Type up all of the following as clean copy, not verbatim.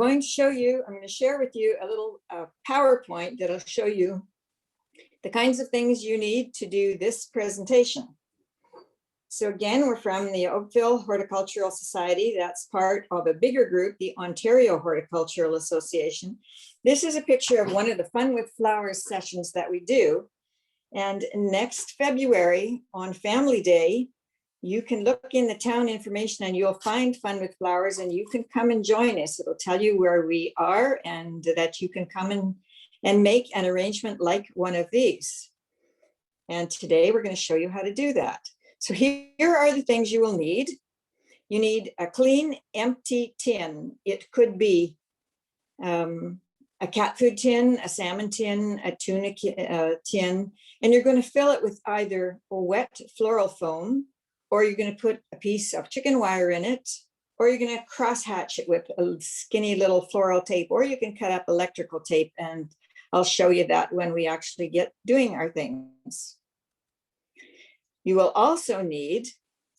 going to share with you a little PowerPoint that'll show you the kinds of things you need to do this presentation. So again, we're from the Oakville Horticultural Society. That's part of a bigger group, the Ontario Horticultural Association. This is a picture of one of the Fun with Flowers sessions that we do. And next February on Family Day, you can look in the town information and you'll find Fun with Flowers and you can come and join us. It'll tell you where we are and that you can come and make an arrangement like one of these. And today we're going to show you how to do that. So here are the things you will need. You need a clean, empty tin. It could be a cat food tin, a salmon tin, a tuna tin, and you're going to fill it with either a wet floral foam, or you're going to put a piece of chicken wire in it, or you're going to cross hatch it with a skinny little floral tape, or you can cut up electrical tape, and I'll show you that when we actually get doing our things. You will also need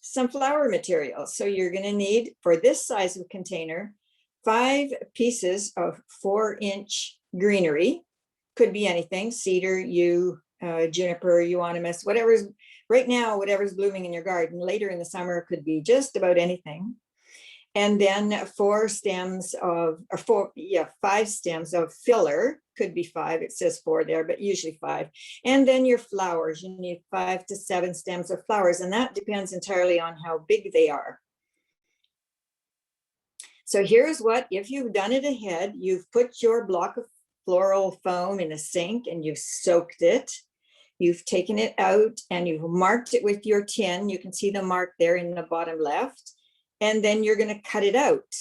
some flower materials. So you're going to need, for this size of container, 5 pieces of 4-inch greenery. Could be anything, cedar, yew, juniper, euonymus, whatever's right now, whatever's blooming in your garden. Later in the summer, it could be just about anything. And then 5 stems of filler. Could be 5, it says 4 there, but usually 5. And then your flowers, you need 5 to 7 stems of flowers, and that depends entirely on how big they are. So here's what, if you've done it ahead, you've put your block of floral foam in a sink and you've soaked it. You've taken it out and you've marked it with your tin. You can see the mark there in the bottom left. And then you're going to cut it out.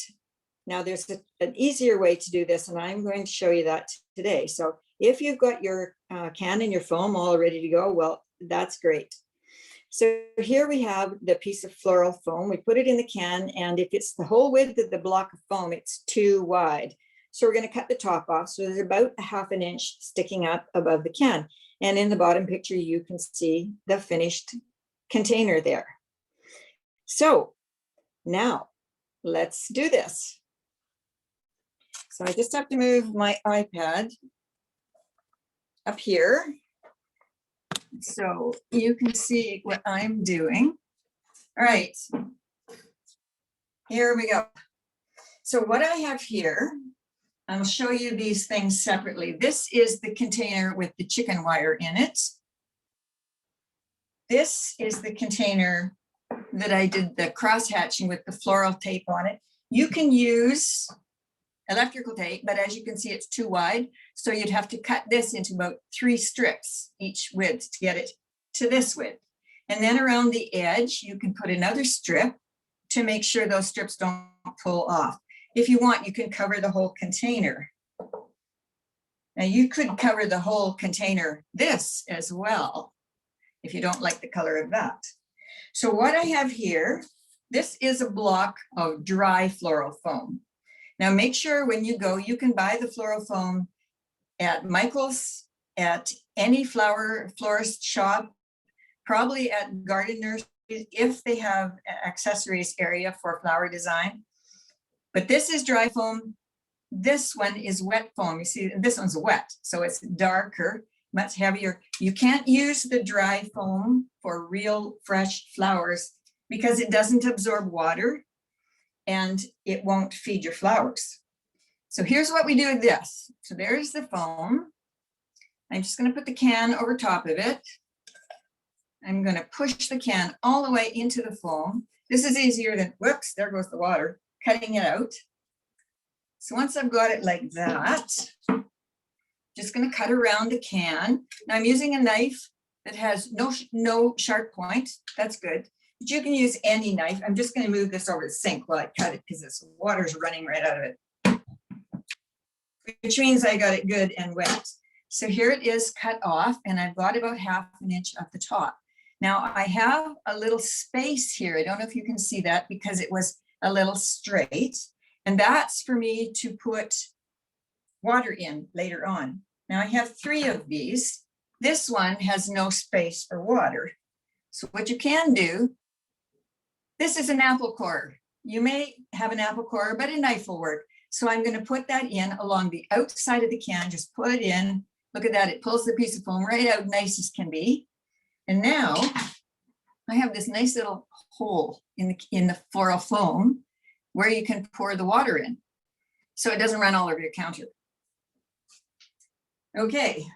Now there's an easier way to do this, and I'm going to show you that today. So if you've got your can and your foam all ready to go, well, that's great. So here we have the piece of floral foam. We put it in the can, and if it's the whole width of the block of foam, it's too wide. So we're going to cut the top off. So there's about a 1/2 inch sticking up above the can. And in the bottom picture, you can see the finished container there. So now let's do this. So I just have to move my iPad up here so you can see what I'm doing. All right, here we go. So what I have here, I'll show you these things separately. This is the container with the chicken wire in it. This is the container that I did the cross hatching with the floral tape on it. You can use electrical tape, but as you can see, it's too wide. So you'd have to cut this into about 3 strips each width to get it to this width. And then around the edge, you can put another strip to make sure those strips don't pull off. If you want, you can cover the whole container. Now you could cover the whole container this as well, if you don't like the color of that. So what I have here, this is a block of dry floral foam. Now make sure when you go, you can buy the floral foam at Michael's, at any florist shop, probably at garden nurseries, if they have an accessories area for flower design. But this is dry foam. This one is wet foam. You see, this one's wet, so it's darker, much heavier. You can't use the dry foam for real fresh flowers because it doesn't absorb water and it won't feed your flowers. So here's what we do with this. So there's the foam. I'm just going to put the can over top of it. I'm going to push the can all the way into the foam. This is easier than, whoops, there goes the water, cutting it out. So once I've got it like that, just going to cut around the can. Now I'm using a knife that has no sharp point. That's good. But you can use any knife. I'm just going to move this over the sink while I cut it because this water's running right out of it, which means I got it good and wet. So here it is cut off, and I've got about 1/2 inch at the top. Now I have a little space here. I don't know if you can see that because it was a little straight, and that's for me to put water in later on. Now I have 3 of these. This one has no space for water. So what you can do, this is an apple core. You may have an apple core, but a knife will work. So I'm going to put that in along the outside of the can, just put it in. Look at that, it pulls the piece of foam right out, nice as can be. And now I have this nice little hole in the floral foam where you can pour the water in, so it doesn't run all over your counter. Okay.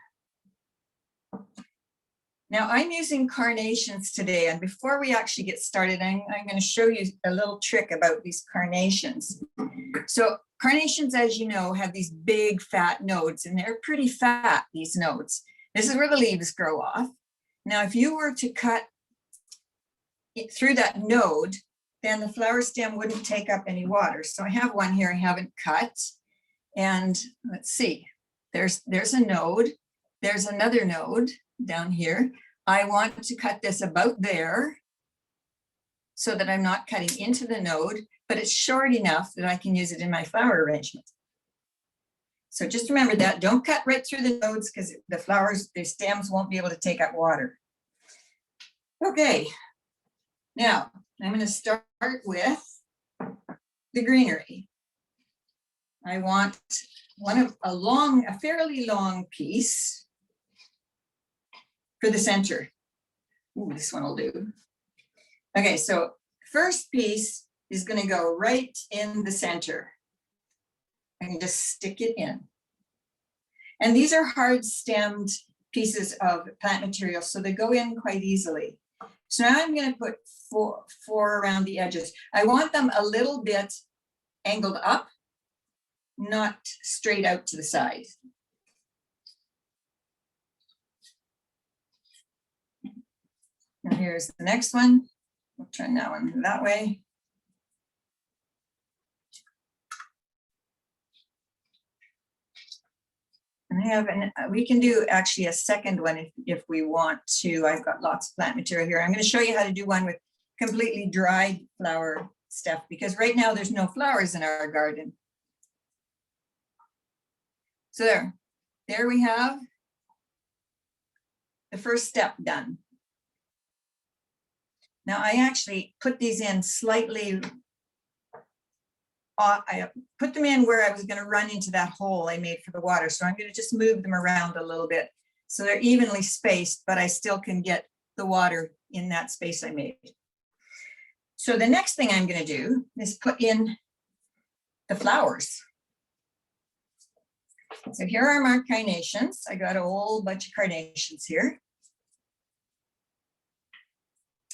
Now I'm using carnations today, and before we actually get started, I'm going to show you a little trick about these carnations. So carnations, as you know, have these big fat nodes, and they're pretty fat, these nodes. This is where the leaves grow off. Now, if you were to cut it through that node, then the flower stem wouldn't take up any water. So I have one here I haven't cut, and let's see, there's a node, there's another node down here. I want to cut this about there so that I'm not cutting into the node, but it's short enough that I can use it in my flower arrangement. So just remember that, don't cut right through the nodes because the flowers, the stems won't be able to take up water. Okay, now I'm going to start with the greenery. I want a fairly long piece for the center. Ooh, this one will do. Okay, so first piece is going to go right in the center. I can just stick it in. And these are hard stemmed pieces of plant material, so they go in quite easily. So now I'm going to put four around the edges. I want them a little bit angled up, not straight out to the side. And here's the next one. We'll turn that one that way. And I have we can do actually a second one if we want to. I've got lots of plant material here. I'm going to show you how to do one with completely dried flower stuff, because right now there's no flowers in our garden. So there we have the first step done. Now I actually put these in slightly, I put them in where I was going to run into that hole I made for the water. So I'm going to just move them around a little bit so they're evenly spaced, but I still can get the water in that space I made. So the next thing I'm going to do is put in the flowers. So here are my carnations. I got a whole bunch of carnations here.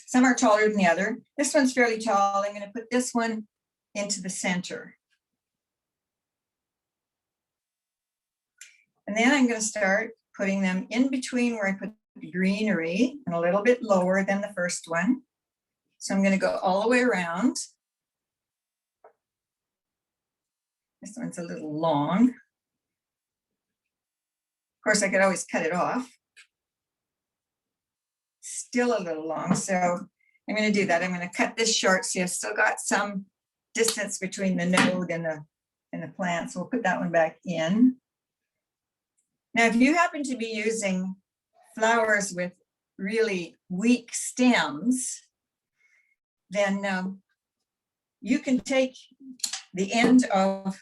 Some are taller than the other. This one's fairly tall. I'm going to put this one into the center. And then I'm going to start putting them in between where I put the greenery and a little bit lower than the first one. So I'm going to go all the way around. This one's a little long. Of course, I could always cut it off. Still a little long, so I'm going to do that. I'm going to cut this short so I've still got some distance between the node and the plant. So we'll put that one back in. Now, if you happen to be using flowers with really weak stems, then you can take the end of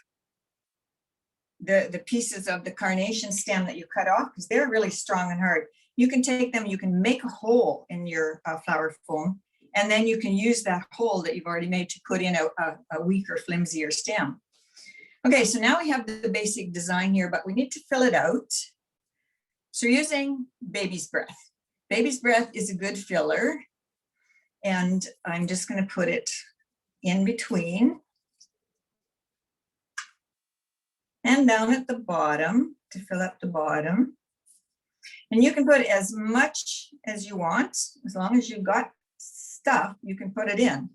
the pieces of the carnation stem that you cut off, because they're really strong and hard. You can take them, you can make a hole in your flower foam, and then you can use that hole that you've already made to put in a weaker, flimsier stem. Okay, so now we have the basic design here, but we need to fill it out. So using baby's breath. Baby's breath is a good filler, and I'm just going to put it in between and down at the bottom to fill up the bottom. And you can put as much as you want, as long as you've got stuff, you can put it in.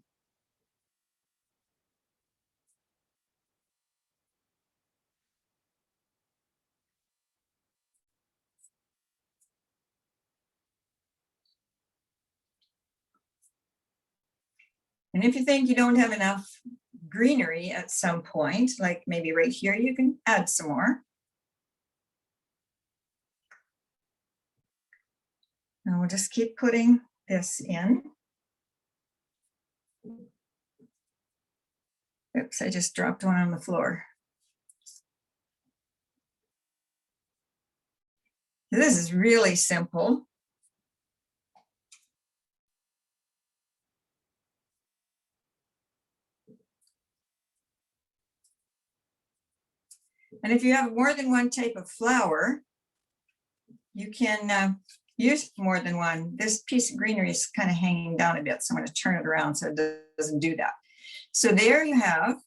And if you think you don't have enough greenery at some point, like maybe right here, you can add some more. And we'll just keep putting this in. Oops, I just dropped one on the floor. This is really simple. And if you have more than one type of flower, you can use more than one. This piece of greenery is kind of hanging down a bit, so I'm going to turn it around so it doesn't do that. So there you have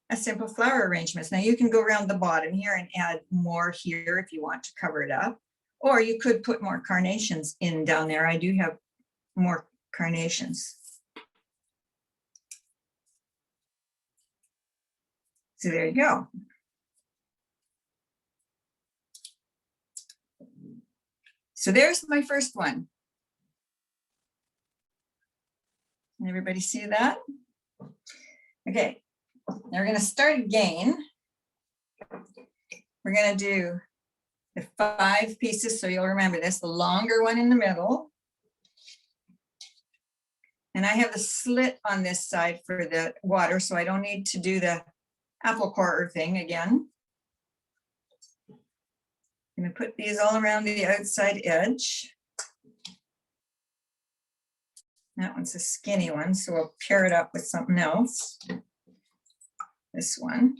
a simple flower arrangement. Now you can go around the bottom here and add more here if you want to cover it up, or you could put more carnations in down there. I do have more carnations. So there you go. So there's my first one. Can everybody see that? Okay, now we're going to start again. We're going to do the 5 pieces, so you'll remember this, the longer one in the middle. And I have a slit on this side for the water, so I don't need to do the apple core thing again. I'm going to put these all around the outside edge. That one's a skinny one, so we'll pair it up with something else. This one.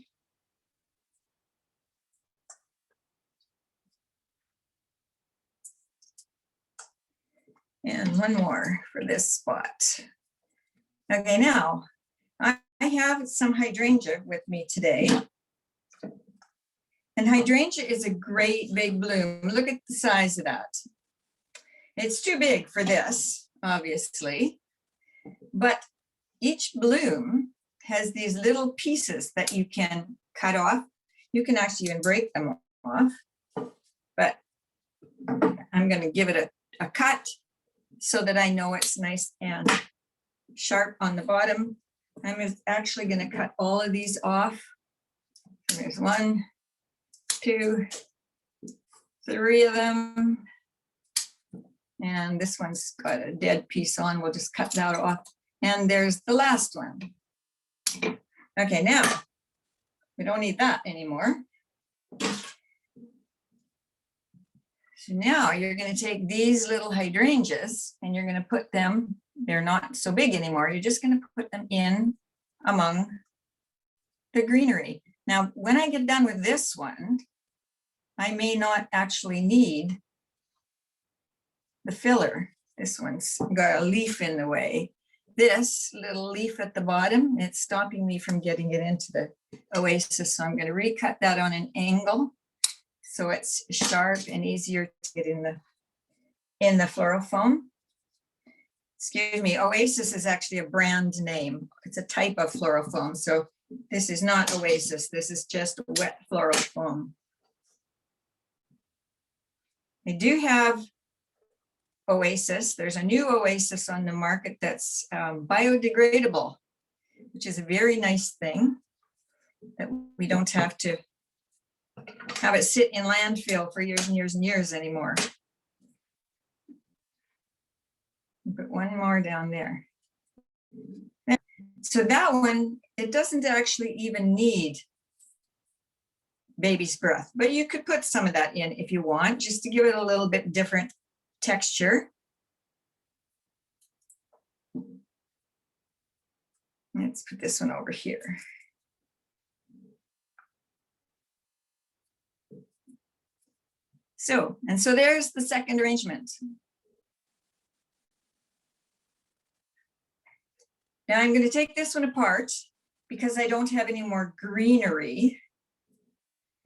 And one more for this spot. Okay, now I have some hydrangea with me today. And hydrangea is a great big bloom. Look at the size of that. It's too big for this, obviously, but each bloom has these little pieces that you can cut off. You can actually even break them off, but I'm going to give it a cut so that I know it's nice and sharp on the bottom. I'm actually going to cut all of these off. There's 1, 2, 3 of them. And this one's got a dead piece on. We'll just cut that off. And there's the last one. Okay, now we don't need that anymore. So now you're going to take these little hydrangeas and you're going to put them, they're not so big anymore. You're just going to put them in among the greenery. Now, when I get done with this one, I may not actually need the filler. This one's got a leaf in the way. This little leaf at the bottom, it's stopping me from getting it into the oasis. So I'm going to recut that on an angle so it's sharp and easier to get in the floral foam. Excuse me, Oasis is actually a brand name. It's a type of floral foam. So this is not Oasis. This is just wet floral foam. I do have Oasis. There's a new Oasis on the market that's biodegradable, which is a very nice thing that we don't have to have it sit in landfill for years and years and years anymore. Put one more down there. So that one, it doesn't actually even need baby's breath, but you could put some of that in if you want, just to give it a little bit different texture. Let's put this one over here. So there's the second arrangement. Now I'm going to take this one apart because I don't have any more greenery.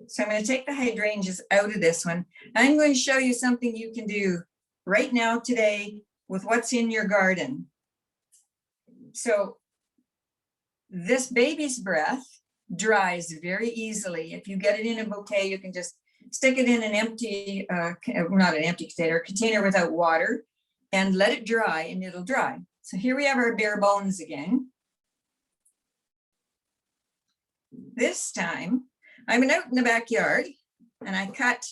So I'm going to take the hydrangeas out of this one. I'm going to show you something you can do right now today with what's in your garden. So this baby's breath dries very easily. If you get it in a bouquet, you can just stick it in an empty, not an empty container, a container without water, and let it dry and it'll dry. So here we have our bare bones again. This time, I'm out in the backyard and I cut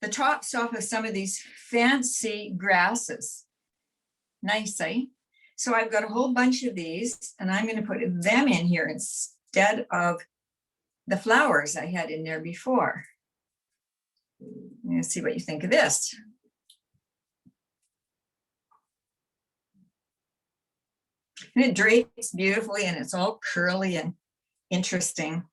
the tops off of some of these fancy grasses nicely. So I've got a whole bunch of these and I'm going to put them in here instead of the flowers I had in there before. Let's see what you think of this. And it drapes beautifully and it's all curly and interesting.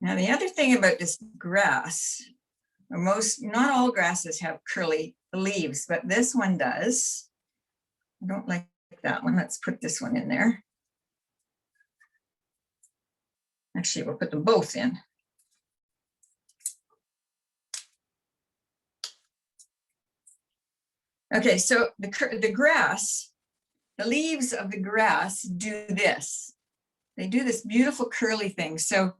Now, the other thing about this grass, not all grasses have curly leaves, but this one does. I don't like that one. Let's put this one in there. Actually, we'll put them both in. Okay, so the grass, the leaves of the grass do this. They do this beautiful curly thing. So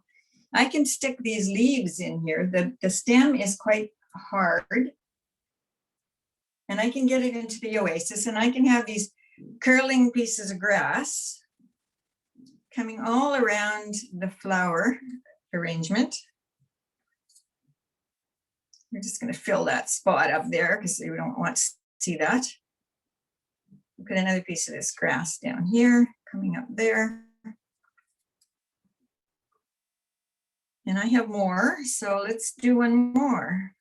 I can stick these leaves in here. The stem is quite hard. And I can get it into the oasis and I can have these curling pieces of grass coming all around the flower arrangement. We're just going to fill that spot up there because we don't want to see that. Put another piece of this grass down here, coming up there. And I have more, so let's do one more.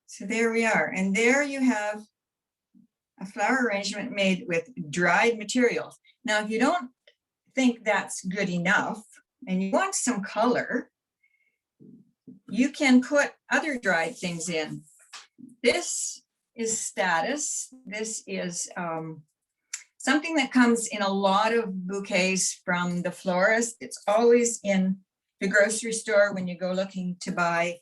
So there we are. And there you have a flower arrangement made with dried materials. Now, if you don't think that's good enough and you want some color, you can put other dried things in. This is statice. This is something that comes in a lot of bouquets from the florist. It's always in the grocery store when you go looking to buy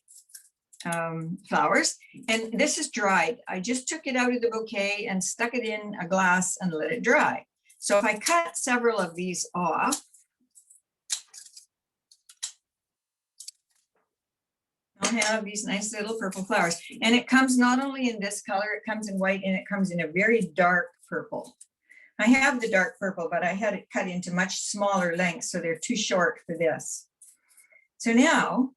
flowers. And this is dried. I just took it out of the bouquet and stuck it in a glass and let it dry. So if I cut several of these off, I'll have these nice little purple flowers. And it comes not only in this color, it comes in white and it comes in a very dark purple. I have the dark purple, but I had it cut into much smaller lengths, so they're too short for this. So now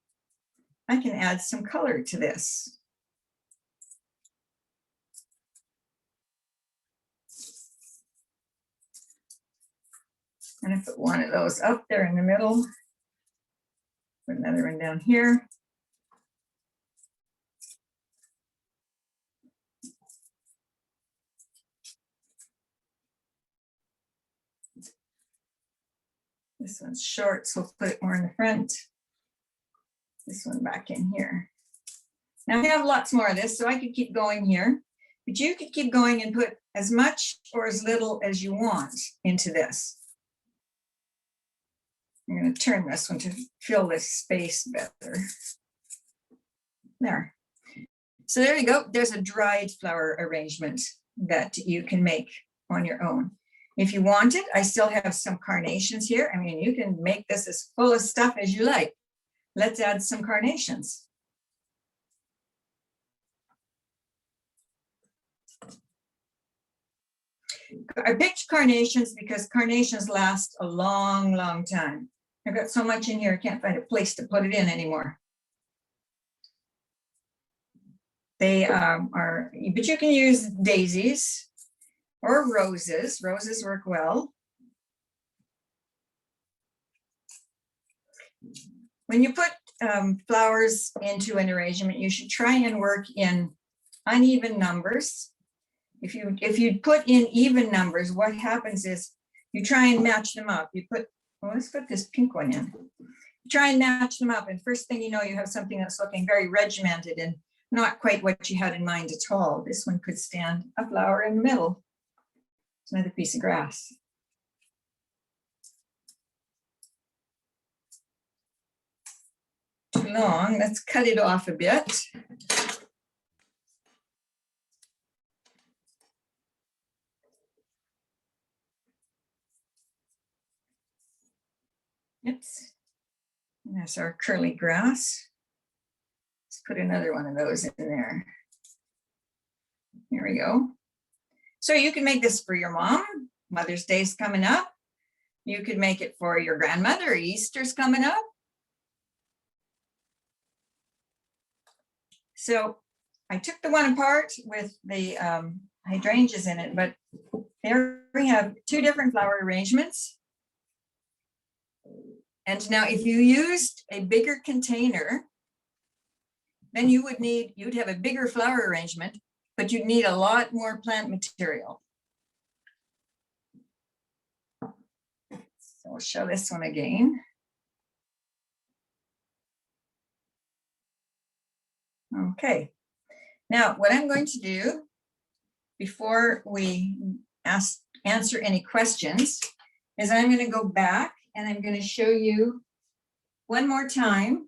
I can add some color to this. And I put one of those up there in the middle. Put another one down here. This one's short, so we'll put it more in the front. This one back in here. Now I have lots more of this, so I could keep going here, but you could keep going and put as much or as little as you want into this. I'm going to turn this one to fill this space better. There. So there you go. There's a dried flower arrangement that you can make on your own. If you want it, I still have some carnations here. I mean, you can make this as full of stuff as you like. Let's add some carnations. I picked carnations because carnations last a long, long time. I've got so much in here, I can't find a place to put it in anymore. They but you can use daisies or roses. Roses work well. When you put flowers into an arrangement, you should try and work in uneven numbers. If you put in even numbers, what happens is you try and match them up. You put, well, let's put this pink one in. You try and match them up, and first thing you know, you have something that's looking very regimented and not quite what you had in mind at all. This one could stand a flower in the middle. It's another piece of grass. Too long, let's cut it off a bit. Oops, and that's our curly grass. Let's put another one of those in there. Here we go. So you can make this for your mom. Mother's Day's coming up. You could make it for your grandmother. Easter's coming up. So I took the one apart with the hydrangeas in it, but Here we have two different flower arrangements. And now if you used a bigger container, then you'd have a bigger flower arrangement, but you'd need a lot more plant material. So we'll show this one again. Okay, now what I'm going to do before we answer any questions is I'm going to go back and I'm going to show you one more time.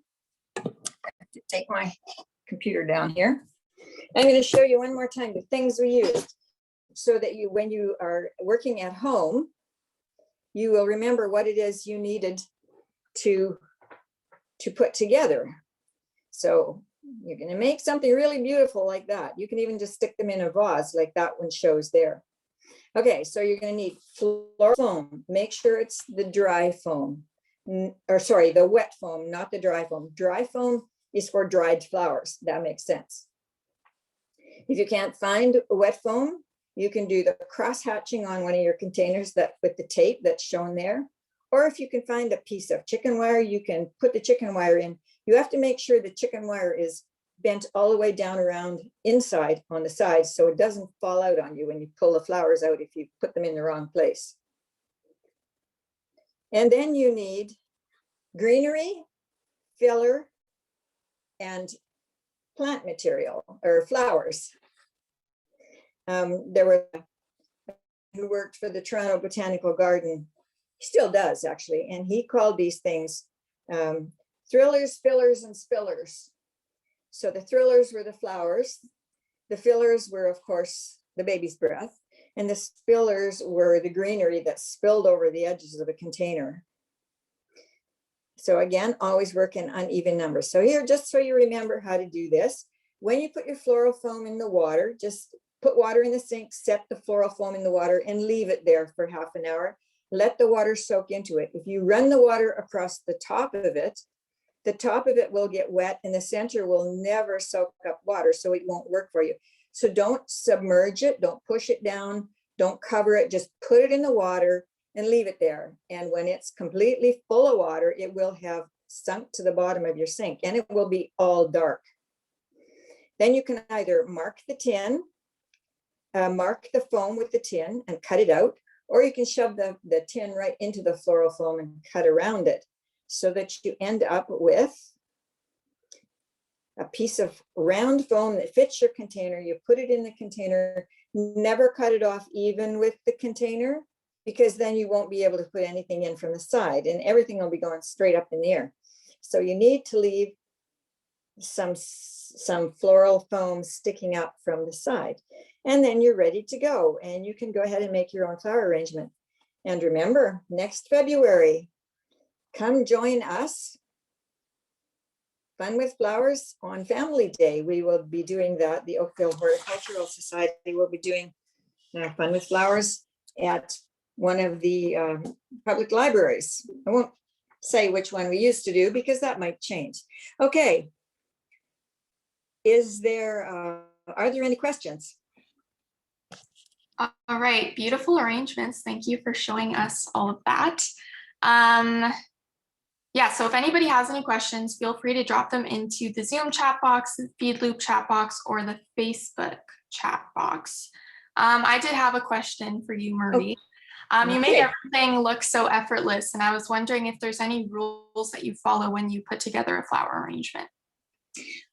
I have to take my computer down here. I'm going to show you one more time the things we used so that when you are working at home, you will remember what it is you needed to put together. So you're going to make something really beautiful like that. You can even just stick them in a vase like that one shows there. Okay, so you're going to need floral foam. Make sure it's the dry foam, or sorry, the wet foam, not the dry foam. Dry foam is for dried flowers. That makes sense. If you can't find wet foam, you can do the cross hatching on one of your containers with the tape that's shown there. Or if you can find a piece of chicken wire, you can put the chicken wire in. You have to make sure the chicken wire is bent all the way down around inside on the sides so it doesn't fall out on you when you pull the flowers out if you put them in the wrong place. And then you need greenery, filler, and plant material or flowers. There were who worked for the Toronto Botanical Garden. He still does actually, and he called these things thrillers, fillers, and spillers. So the thrillers were the flowers, the fillers were of course the baby's breath, and the spillers were the greenery that spilled over the edges of a container. So again, always work in uneven numbers. So here, just so you remember how to do this, when you put your floral foam in the water, just put water in the sink, set the floral foam in the water and leave it there for half an hour. Let the water soak into it. If you run the water across the top of it will get wet and the center will never soak up water, so it won't work for you. So don't submerge it, don't push it down, don't cover it, just put it in the water and leave it there. And when it's completely full of water, it will have sunk to the bottom of your sink and it will be all dark. Then you can either mark the tin, mark the foam with the tin and cut it out, or you can shove the tin right into the floral foam and cut around it so that you end up with a piece of round foam that fits your container. You put it in the container, never cut it off even with the container, because then you won't be able to put anything in from the side and everything will be going straight up in the air. So you need to leave some floral foam sticking up from the side. And then you're ready to go and you can go ahead and make your own flower arrangement. And remember, next February, come join us, Fun with Flowers on Family Day. We will be doing that. The Oakville Horticultural Society will be doing Fun with Flowers at one of the public libraries. I won't say which one we used to do because that might change. Okay. Are there any questions? All right, beautiful arrangements. Thank you for showing us all of that. Yeah, so if anybody has any questions, feel free to drop them into the Zoom chat box, the FeedLoop chat box, or the Facebook chat box. I did have a question for you, Marie. You made everything look so effortless, and I was wondering if there's any rules that you follow when you put together a flower arrangement.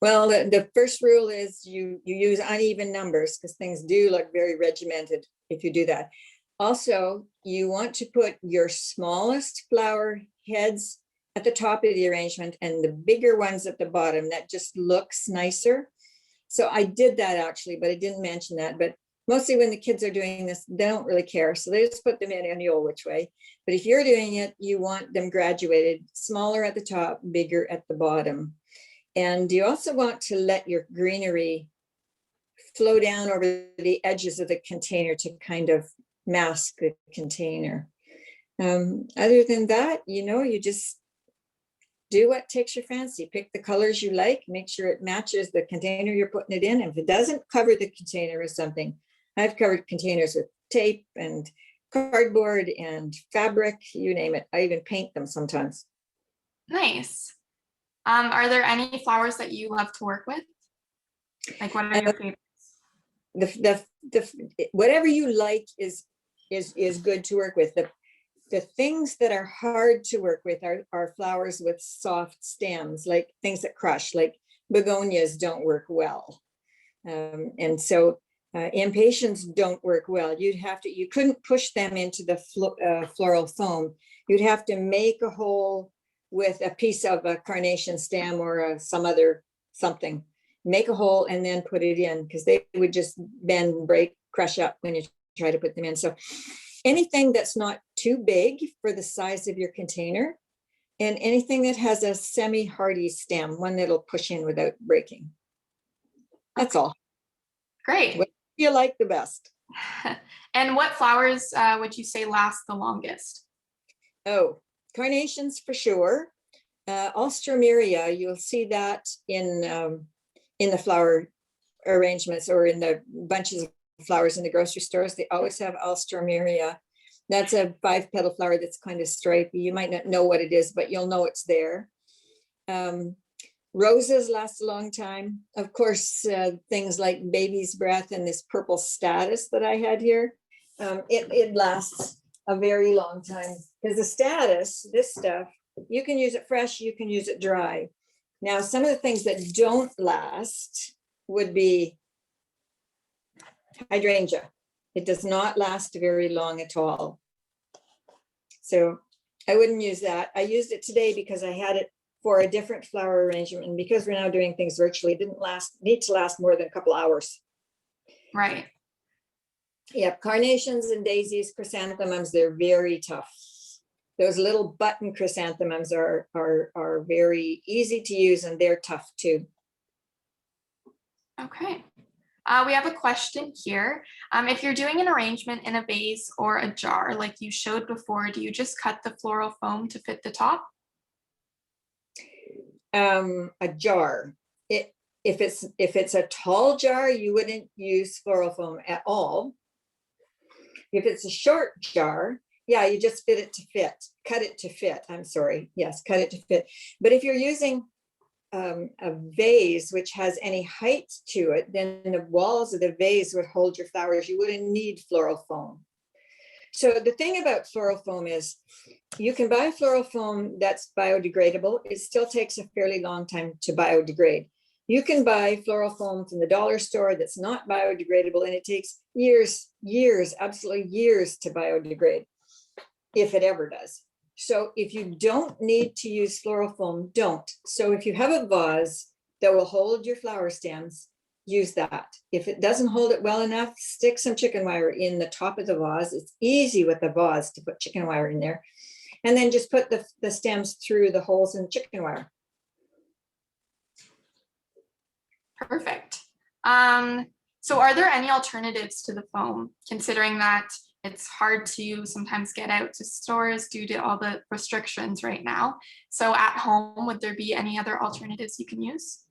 Well, the first rule is you use uneven numbers because things do look very regimented if you do that. Also, you want to put your smallest flower heads at the top of the arrangement and the bigger ones at the bottom. That just looks nicer. So I did that actually, but I didn't mention that. But mostly when the kids are doing this, they don't really care. So they just put them in any old which way. But if you're doing it, you want them graduated, smaller at the top, bigger at the bottom. And you also want to let your greenery flow down over the edges of the container to kind of mask the container. Other than that, you just do what takes your fancy. Pick the colors you like, make sure it matches the container you're putting it in. If it doesn't, cover the container with something. I've covered containers with tape and cardboard and fabric, you name it. I even paint them sometimes. Nice. Are there any flowers that you love to work with? Like, what are your favorites? Whatever you like is good to work with. The things that are hard to work with are flowers with soft stems, like things that crush, like begonias don't work well. And so impatiens don't work well. You couldn't push them into the floral foam. You'd have to make a hole with a piece of a carnation stem or some other something. Make a hole and then put it in, because they would just bend, break, crush up when you try to put them in. So anything that's not too big for the size of your container, and anything that has a semi-hardy stem, one that'll push in without breaking. That's all. Great. What do you like the best? And what flowers would you say last the longest? Oh, carnations for sure. Alstroemeria, you'll see that in the flower arrangements or in the bunches of flowers in the grocery stores. They always have Alstroemeria. That's a 5-petal flower that's kind of stripy. You might not know what it is, but you'll know it's there. Roses last a long time. Of course, things like baby's breath and this purple statice that I had here, it lasts a very long time, because the statice, this stuff, you can use it fresh, you can use it dry. Now, some of the things that don't last would be hydrangea. It does not last very long at all. So I wouldn't use that. I used it today because I had it for a different flower arrangement. And because we're now doing things virtually, it didn't need to last more than a couple hours. Right. Yeah, carnations and daisies, chrysanthemums, they're very tough. Those little button chrysanthemums are very easy to use, and they're tough too. Okay. We have a question here. If you're doing an arrangement in a vase or a jar, like you showed before, do you just cut the floral foam to fit the top? A jar. If it's a tall jar, you wouldn't use floral foam at all. If it's a short jar, yeah, you just cut it to fit. I'm sorry. Yes, cut it to fit. But if you're using a vase which has any height to it, then the walls of the vase would hold your flowers. You wouldn't need floral foam. So the thing about floral foam is you can buy floral foam that's biodegradable. It still takes a fairly long time to biodegrade. You can buy floral foam from the dollar store that's not biodegradable, and it takes years, absolutely years to biodegrade, if it ever does. So if you don't need to use floral foam, don't. So if you have a vase that will hold your flower stems, use that. If it doesn't hold it well enough, stick some chicken wire in the top of the vase. It's easy with the vase to put chicken wire in there. And then just put the stems through the holes in the chicken wire. Perfect. So are there any alternatives to the foam, considering that it's hard to sometimes get out to stores due to all the restrictions right now? So at home, would there be any other alternatives you can use?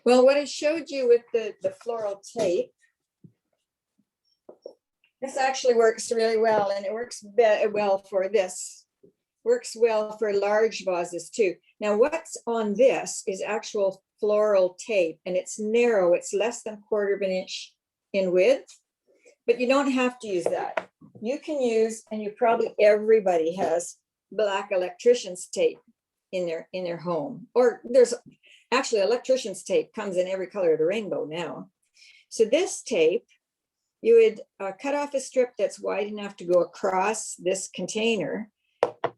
Well, what I showed you with the floral tape, this actually works really well, and it works well for this. Works well for large vases too. Now, what's on this is actual floral tape, and it's narrow. It's less than 1/4 of an inch in width, but you don't have to use that. You can use, and everybody has black electrician's tape in their home, or there's actually electrician's tape comes in every color of the rainbow now. So this tape, you would cut off a strip that's wide enough to go across this container,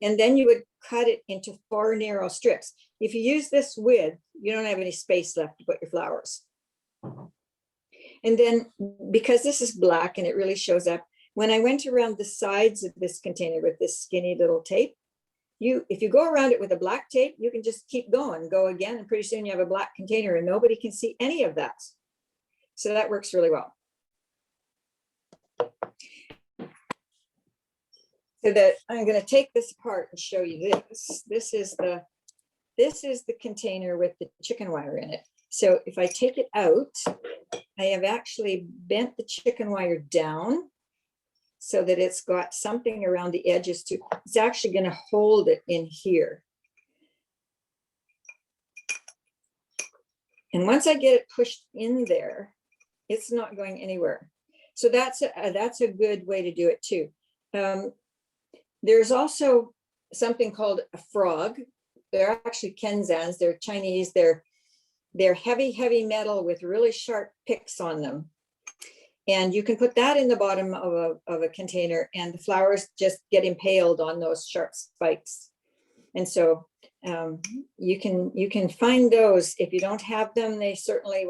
and then you would cut it into 4 narrow strips. If you use this width, you don't have any space left to put your flowers. And then, because this is black and it really shows up, when I went around the sides of this container with this skinny little tape, if you go around it with a black tape, you can just keep going, go again, and pretty soon you have a black container and nobody can see any of that. So that works really well. So that I'm going to take this apart and show you this. This is the container with the chicken wire in it. So if I take it out I have actually bent the chicken wire down so that it's got something around the edges too. It's actually going to hold it in here. And once I get it pushed in there, it's not going anywhere. So that's a good way to do it too. There's also something called a frog. They're actually kenzans. They're Chinese. They're heavy metal with really sharp picks on them. And you can put that in the bottom of a container, and the flowers just get impaled on those sharp spikes. And so you can find those. If you don't have them, they certainly,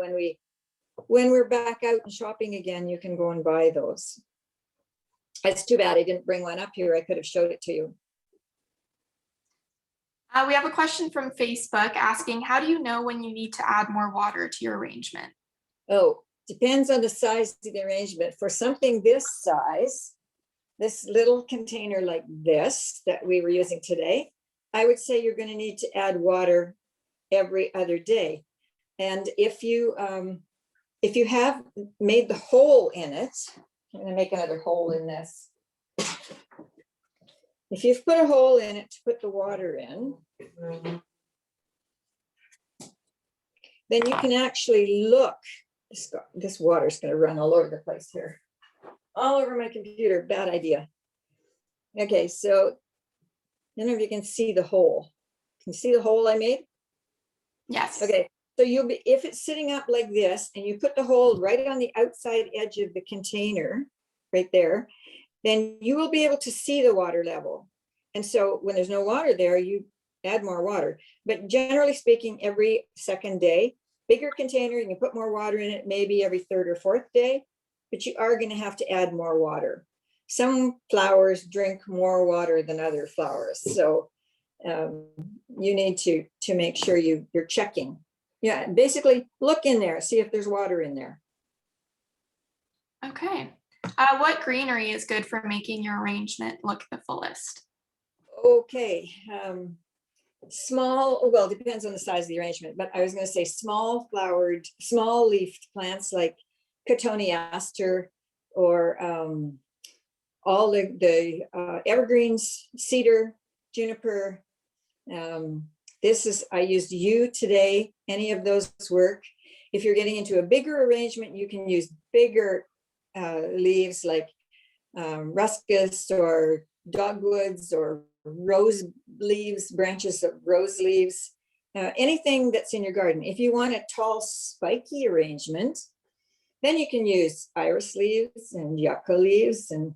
when we're back out and shopping again, you can go and buy those. It's too bad I didn't bring one up here. I could have showed it to you. We have a question from Facebook asking, how do you know when you need to add more water to your arrangement? Oh, depends on the size of the arrangement. For something this size, this little container like this that we were using today, I would say you're going to need to add water every other day. And if you have made the hole in it, I'm going to make another hole in this. If you've put a hole in it to put the water in, then you can actually look. This water's going to run all over the place here. All over my computer. Bad idea. Okay, so I don't know if you can see the hole. Can you see the hole I made? Yes. Okay, so if it's sitting up like this and you put the hole right on the outside edge of the container, right there, then you will be able to see the water level. And so when there's no water there, you add more water. But generally speaking, every second day, bigger container, you can put more water in it, maybe every third or fourth day, but you are going to have to add more water. Some flowers drink more water than other flowers. So you need to make sure you're checking. Yeah, basically look in there, see if there's water in there. Okay. What greenery is good for making your arrangement look the fullest? Okay. Small, well, it depends on the size of the arrangement, but I was going to say small flowered, small leafed plants like cotoneaster or all the evergreens, cedar, juniper. I used yew today. Any of those work. If you're getting into a bigger arrangement, you can use bigger leaves like ruscus or dogwoods or rose leaves, branches of rose leaves, anything that's in your garden. If you want a tall, spiky arrangement, then you can use iris leaves and yucca leaves. And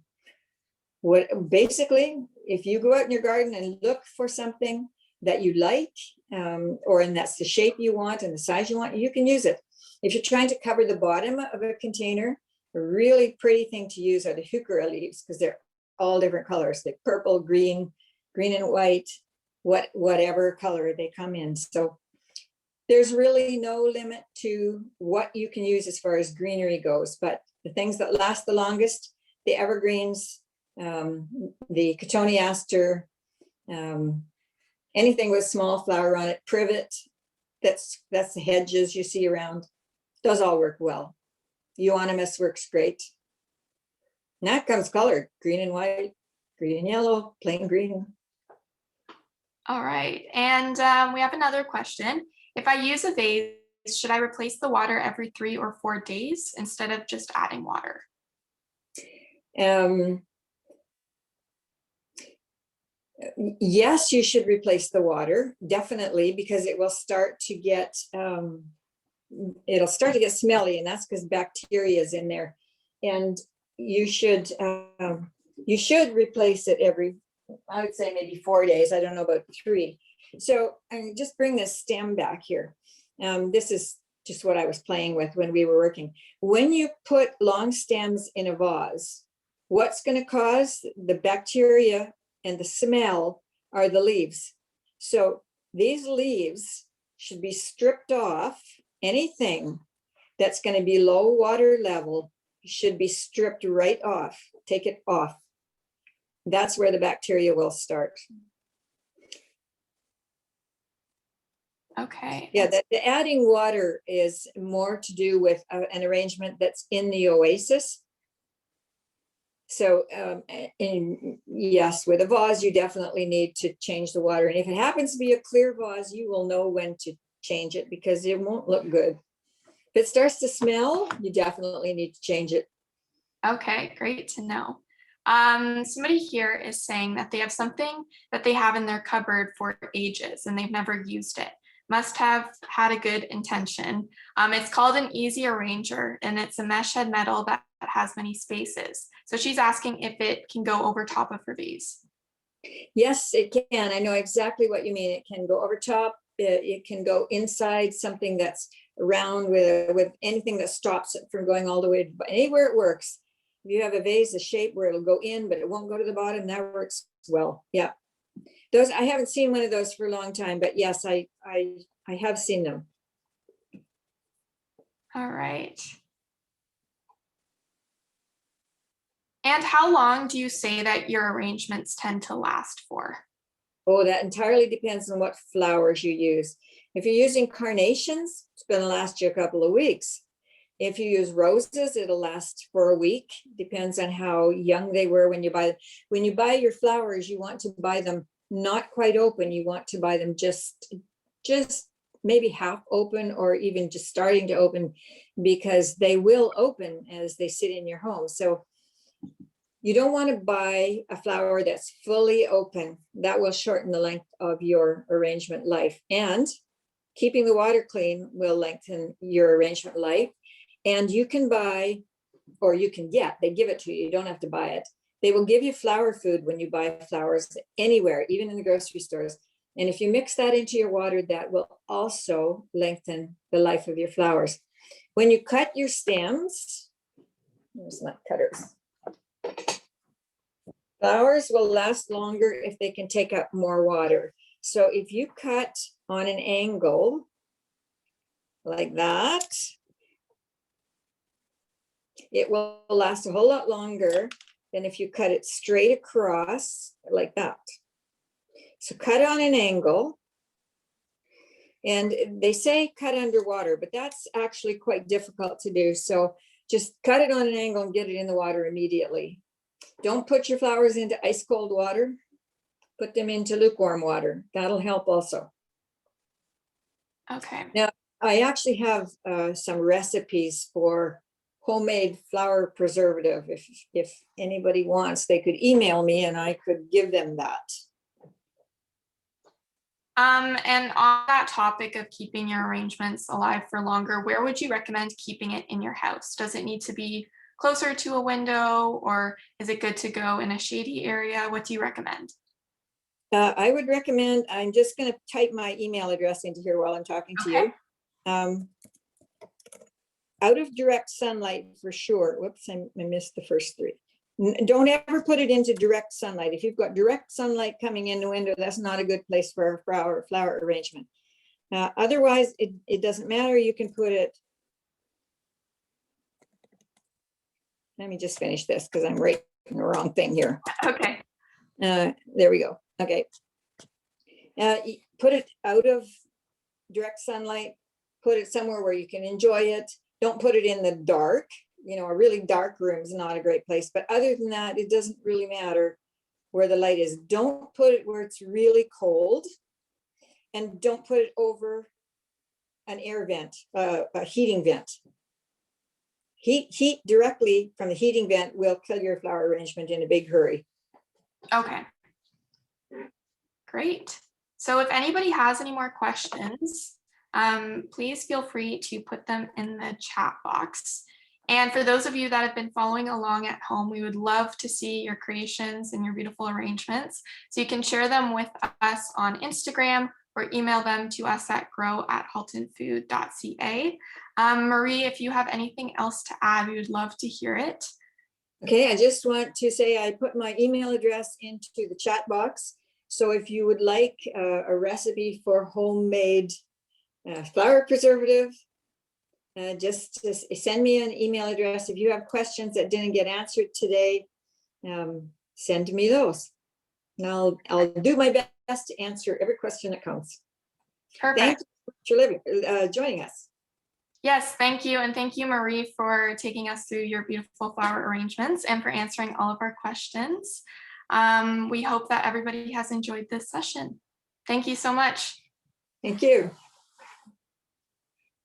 basically, if you go out in your garden and look for something that you like, and that's the shape you want and the size you want, you can use it. If you're trying to cover the bottom of a container, a really pretty thing to use are the heuchera leaves, because they're all different colors, like purple, green and white, whatever color they come in. So there's really no limit to what you can use as far as greenery goes, but the things that last the longest, the evergreens, the cotoneaster, anything with small flower on it, privet, that's the hedges you see around, those all work well. Euonymus works great. And that comes colored, green and white, green and yellow, plain green. All right. And we have another question. If I use a vase, should I replace the water every 3 or 4 days instead of just adding water? Yes, you should replace the water, definitely, because it will start to get smelly, and that's because bacteria is in there. And you should replace it every, I would say maybe 4 days. I don't know about 3. So I just bring this stem back here. This is just what I was playing with when we were working. When you put long stems in a vase, what's going to cause the bacteria and the smell are the leaves. So these leaves should be stripped off. Anything that's going to be low water level should be stripped right off. Take it off. That's where the bacteria will start. Okay. Yeah, the adding water is more to do with an arrangement that's in the oasis. So, and yes, with a vase, you definitely need to change the water. And if it happens to be a clear vase, you will know when to change it because it won't look good. If it starts to smell, you definitely need to change it. Okay, great to know. Somebody here is saying that they have something that they have in their cupboard for ages and they've never used it. Must have had a good intention. It's called an easy arranger and it's a mesh head metal that has many spaces. So she's asking if it can go over top of her vase. Yes, it can. I know exactly what you mean. It can go over top. It can go inside something that's round with anything that stops it from going all the way to anywhere it works. If you have a vase, a shape where it'll go in, but it won't go to the bottom, that works well. Yeah. Those, I haven't seen one of those for a long time, but yes, I have seen them. All right. And how long do you say that your arrangements tend to last for? Oh, that entirely depends on what flowers you use. If you're using carnations, it's going to last you a couple of weeks. If you use roses, it'll last for a week. Depends on how young they were when you buy them. When you buy your flowers, you want to buy them not quite open. You want to buy them just maybe half open or even just starting to open, because they will open as they sit in your home. So you don't want to buy a flower that's fully open. That will shorten the length of your arrangement life. And keeping the water clean will lengthen your arrangement life. And you can buy, or you can get, they give it to you. You don't have to buy it. They will give you flower food when you buy flowers anywhere, even in the grocery stores. And if you mix that into your water, that will also lengthen the life of your flowers. When you cut your stems, there's not cutters. Flowers will last longer if they can take up more water. So if you cut on an angle like that, it will last a whole lot longer than if you cut it straight across like that. So cut on an angle. And they say cut underwater, but that's actually quite difficult to do. So just cut it on an angle and get it in the water immediately. Don't put your flowers into ice cold water. Put them into lukewarm water. That'll help also. Okay. Now, I actually have some recipes for homemade flower preservative. If anybody wants, they could email me and I could give them that. And on that topic of keeping your arrangements alive for longer, where would you recommend keeping it in your house? Does it need to be closer to a window, or is it good to go in a shady area? What do you recommend? I would recommend, I'm just going to type my email address into here while I'm talking to you. Out of direct sunlight for sure. Whoops, I missed the first three. Don't ever put it into direct sunlight. If you've got direct sunlight coming in the window, that's not a good place for a flower arrangement. Otherwise, it doesn't matter. You can put it. Let me just finish this because I'm writing the wrong thing here. Okay. There we go. Okay. Put it out of direct sunlight. Put it somewhere where you can enjoy it. Don't put it in the dark. You know, a really dark room is not a great place. But other than that, it doesn't really matter where the light is. Don't put it where it's really cold. And don't put it over an air vent, a heating vent. Heat directly from the heating vent will kill your flower arrangement in a big hurry. Okay. Great. So if anybody has any more questions, please feel free to put them in the chat box. And for those of you that have been following along at home, we would love to see your creations and your beautiful arrangements. So you can share them with us on Instagram or email them to us at grow@haltonfood.ca. Marie, if you have anything else to add, we would love to hear it. Okay, I just want to say I put my email address into the chat box. So if you would like a recipe for homemade flower preservative, just send me an email address. If you have questions that didn't get answered today, send me those. And I'll do my best to answer every question that comes. Perfect. for joining us. Yes, thank you. And thank you, Marie, for taking us through your beautiful flower arrangements and for answering all of our questions. We hope that everybody has enjoyed this session. Thank you so much. Thank you.